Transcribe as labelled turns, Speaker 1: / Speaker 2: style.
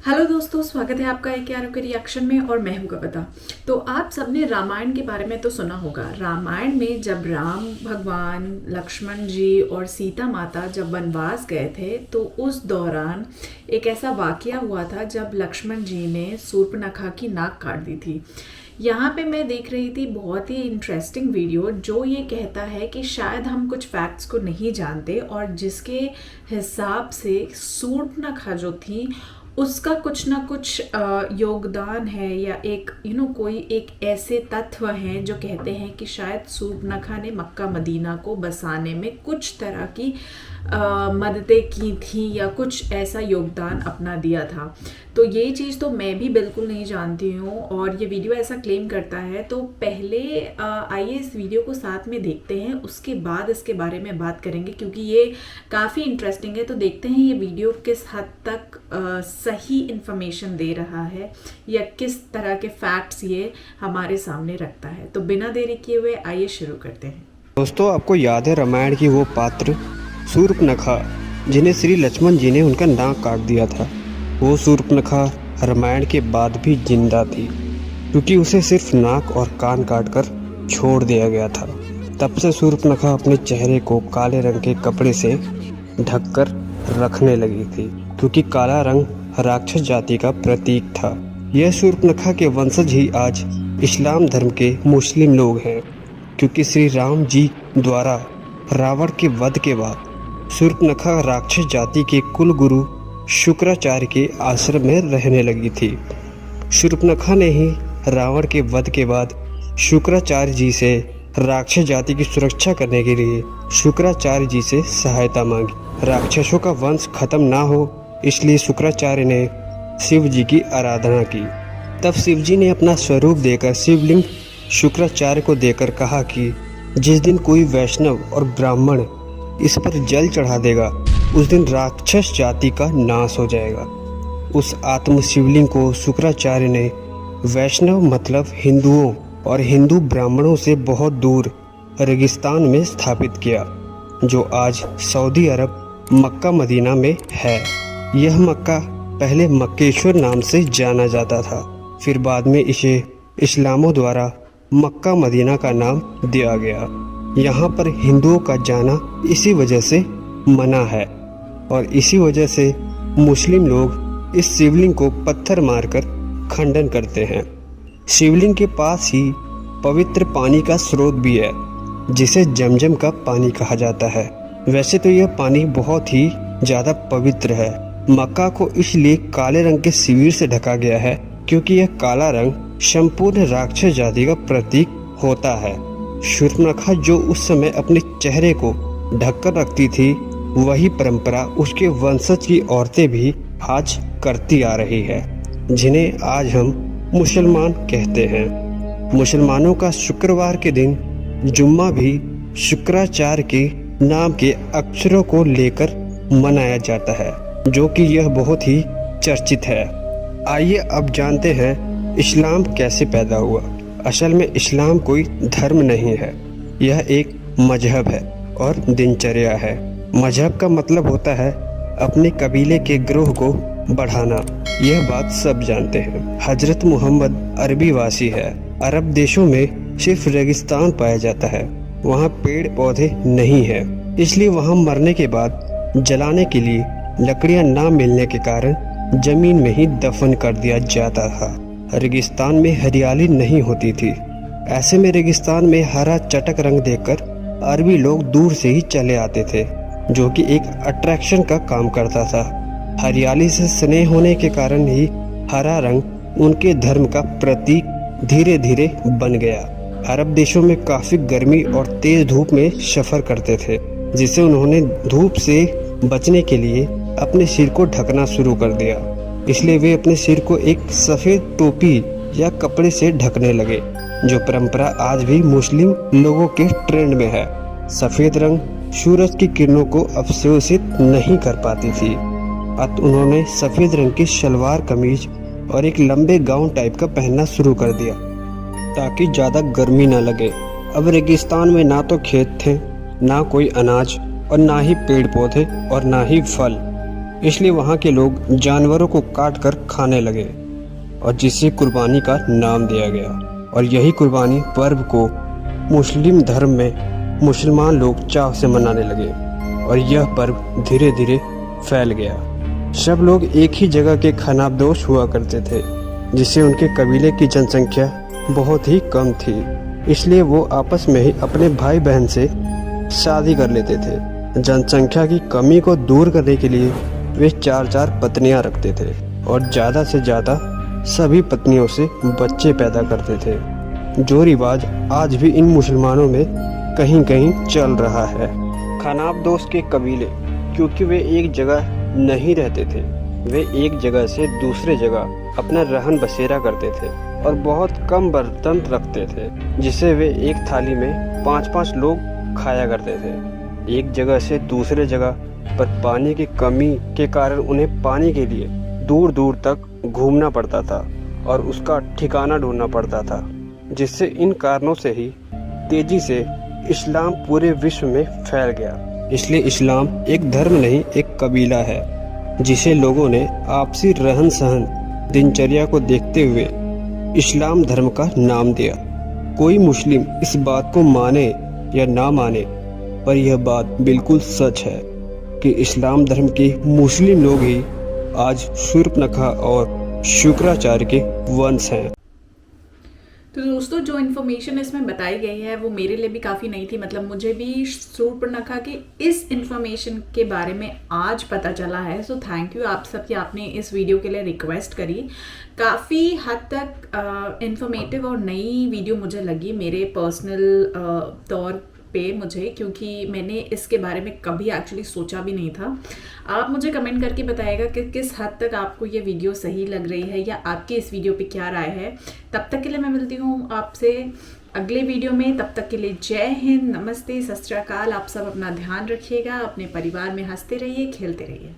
Speaker 1: Hello दोस्तों, स्वागत है आपका एक आर के रिएक्शन में। और मैं हूं कविता। तो आप सबने रामायण के बारे में तो सुना होगा। रामायण में जब राम भगवान, लक्ष्मण जी और सीता माता जब वनवास गए थे तो उस दौरान एक ऐसा वाकया हुआ था जब लक्ष्मण जी ने शूर्पणखा की नाक काट दी थी। यहाँ पे मैं देख रही थी बहुत ही इंटरेस्टिंग वीडियो जो ये कहता है कि शायद हम कुछ फैक्ट्स को नहीं जानते और जिसके हिसाब से शूर्पणखा जो थी उसका कुछ ना कुछ योगदान है या एक कोई एक ऐसे तत्व हैं जो कहते हैं कि शायद शूर्पणखा ने मक्का मदीना को बसाने में कुछ तरह की मददें की थी या कुछ ऐसा योगदान अपना दिया था। तो ये चीज़ तो मैं भी बिल्कुल नहीं जानती हूँ और ये वीडियो ऐसा क्लेम करता है। तो पहले आइए इस वीडियो को साथ में देखते हैं, उसके बाद इसके बारे में बात करेंगे क्योंकि ये काफ़ी इंटरेस्टिंग है। तो देखते हैं ये वीडियो किस हद तक सही इन्फॉर्मेशन दे रहा है या किस तरह के फैक्ट्स ये हमारे सामने रखता है। तो बिना देरी किए हुए आइए शुरू करते हैं।
Speaker 2: दोस्तों, आपको याद है रामायण की वो पात्र शूर्पणखा जिन्हें श्री लक्ष्मण जी ने उनका नाक काट दिया था। वो शूर्पणखा रामायण के बाद भी जिंदा थी क्योंकि उसे सिर्फ नाक और कान काटकर छोड़ दिया गया था। तब से शूर्पणखा अपने चेहरे को काले रंग के कपड़े से ढककर रखने लगी थी क्योंकि काला रंग राक्षस जाति का प्रतीक था। यह शूर्पणखा के वंशज ही आज इस्लाम धर्म के मुस्लिम लोग हैं क्योंकि श्री राम जी द्वारा रावण के वध के बाद शूर्पणखा राक्षस जाति के कुल गुरु शुक्राचार्य के आश्रम में रहने लगी थी। शूर्पणखा ने ही रावण के वध के बाद शुक्राचार्य जी से राक्षस जाति की सुरक्षा करने के लिए शुक्राचार्य जी से सहायता मांगी। राक्षसों का वंश खत्म ना हो इसलिए शुक्राचार्य ने शिव जी की आराधना की। तब शिव जी ने अपना स्वरूप देकर शिवलिंग शुक्राचार्य को देकर कहा कि जिस दिन कोई वैष्णव और ब्राह्मण इस पर जल चढ़ा देगा उस दिन राक्षस जाति का नाश हो जाएगा। उस आत्म शिवलिंग को शुक्राचार्य ने वैष्णव मतलब हिंदुओं और हिंदू ब्राह्मणों से बहुत दूर रेगिस्तान में स्थापित किया जो आज सऊदी अरब मक्का मदीना में है। यह मक्का पहले मक्केश्वर नाम से जाना जाता था, फिर बाद में इसे इस्लामों द्वारा मक्का मदीना का नाम दिया गया। यहाँ पर हिंदुओं का जाना इसी वजह से मना है और इसी वजह से मुस्लिम लोग इस शिवलिंग को पत्थर मारकर खंडन करते हैं। शिवलिंग के पास ही पवित्र पानी का स्रोत भी है जिसे जमजम का पानी कहा जाता है। वैसे तो यह पानी बहुत ही ज़्यादा पवित्र है। मक्का को इसलिए काले रंग के शिविर से ढका गया है क्योंकि यह काला रंग संपूर्ण राक्षस जाति का प्रतीक होता है। शूर्पणखा जो उस समय अपने चेहरे को ढककर रखती थी वही परंपरा उसके वंशज की औरतें भी आज करती आ रही है जिन्हें आज हम मुसलमान कहते हैं। मुसलमानों का शुक्रवार के दिन जुम्मा भी शुक्राचार्य के नाम के अक्षरों को लेकर मनाया जाता है जो कि यह बहुत ही चर्चित है। आइए अब जानते हैं इस्लाम कैसे पैदा हुआ। असल में इस्लाम कोई धर्म नहीं है, यह एक मजहब है और दिनचर्या है। मजहब का मतलब होता है अपने कबीले के ग्रोह को बढ़ाना। यह बात सब जानते हैं। हजरत मोहम्मद अरबी वासी है। अरब देशों में सिर्फ रेगिस्तान पाया जाता है, वहाँ पेड़ पौधे नहीं है, इसलिए वहाँ मरने के बाद जलाने के लिए लकड़ियाँ ना मिलने के कारण जमीन में ही दफन कर दिया जाता था। रेगिस्तान में हरियाली नहीं होती थी। ऐसे में रेगिस्तान में हरा चटक रंग देखकर अरबी लोग दूर से ही चले आते थे जो कि एक अट्रैक्शन का काम करता था। हरियाली से स्नेह होने के कारण ही हरा रंग उनके धर्म का प्रतीक धीरे धीरे बन गया। अरब देशों में काफी गर्मी और तेज धूप में सफर करते थे जिससे उन्होंने धूप से बचने के लिए अपने सिर को ढकना शुरू कर दिया। इसलिए वे अपने सिर को एक सफेद टोपी या कपड़े से ढकने लगे जो परंपरा आज भी मुस्लिम लोगों के ट्रेंड में है। सफेद रंग सूरज की किरणों को अवशोषित नहीं कर पाती थी, अतः उन्होंने सफेद रंग की सलवार कमीज और एक लंबे गाउन टाइप का पहनना शुरू कर दिया ताकि ज्यादा गर्मी न लगे। अब रेगिस्तान में ना तो खेत थे, ना कोई अनाज और ना ही पेड़ पौधे और ना ही फल। इसलिए वहाँ के लोग जानवरों को काट कर खाने लगे और जिसे कुर्बानी का नाम दिया गया। और यही कुर्बानी पर्व को मुस्लिम धर्म में मुसलमान लोग चाव से मनाने लगे और यह पर्व धीरे धीरे फैल गया। सब लोग एक ही जगह के खानाबदोश हुआ करते थे, जिससे उनके कबीले की जनसंख्या बहुत ही कम थी। इसलिए वो आपस में ही अपने भाई बहन से शादी कर लेते थे। जनसंख्या की कमी को दूर करने के लिए वे 4-4 पत्नियां रखते थे और ज़्यादा से ज़्यादा सभी पत्नियों से बच्चे पैदा करते थे, जो रिवाज आज भी इन मुसलमानों में कहीं कहीं चल रहा है। खानाबदोश के कबीले क्योंकि वे एक जगह नहीं रहते थे, वे एक जगह से दूसरे जगह अपना रहन बसेरा करते थे और बहुत कम बर्तन रखते थे, जिसे वे एक थाली में 5-5 लोग खाया करते थे। एक जगह से दूसरे जगह पर पानी की कमी के कारण उन्हें पानी के लिए दूर दूर तक घूमना पड़ता था और उसका ठिकाना ढूंढना पड़ता था, जिससे इन कारणों से ही तेजी से इस्लाम पूरे विश्व में फैल गया। इसलिए इस्लाम एक धर्म नहीं, एक कबीला है, जिसे लोगों ने आपसी रहन सहन दिनचर्या को देखते हुए इस्लाम धर्म का नाम दिया। कोई मुस्लिम इस बात को माने या ना माने, पर यह बात बिल्कुल सच है कि इस्लाम धर्म के मुस्लिम लोग ही आज शूर्पनखा और शुक्राचार्य के वंश हैं।
Speaker 1: तो दोस्तों, जो इन्फॉर्मेशन इसमें बताई गई है वो मेरे लिए भी काफ़ी नई थी। मतलब मुझे भी शूर्पनखा के इस इन्फॉर्मेशन के बारे में आज पता चला है। सो थैंक यू आप सब कि आपने इस वीडियो के लिए रिक्वेस्ट करी। काफ़ी हद तक इन्फॉर्मेटिव और नई वीडियो मुझे लगी मेरे पर्सनल तौर पे मुझे, क्योंकि मैंने इसके बारे में कभी एक्चुअली सोचा भी नहीं था। आप मुझे कमेंट करके बताइएगा कि किस हद तक आपको ये वीडियो सही लग रही है या आपकी इस वीडियो पे क्या राय है। तब तक के लिए मैं मिलती हूँ आपसे अगले वीडियो में। तब तक के लिए जय हिंद, नमस्ते, सत श्री अकाल। आप सब अपना ध्यान रखिएगा, अपने परिवार में हंसते रहिए, खेलते रहिए।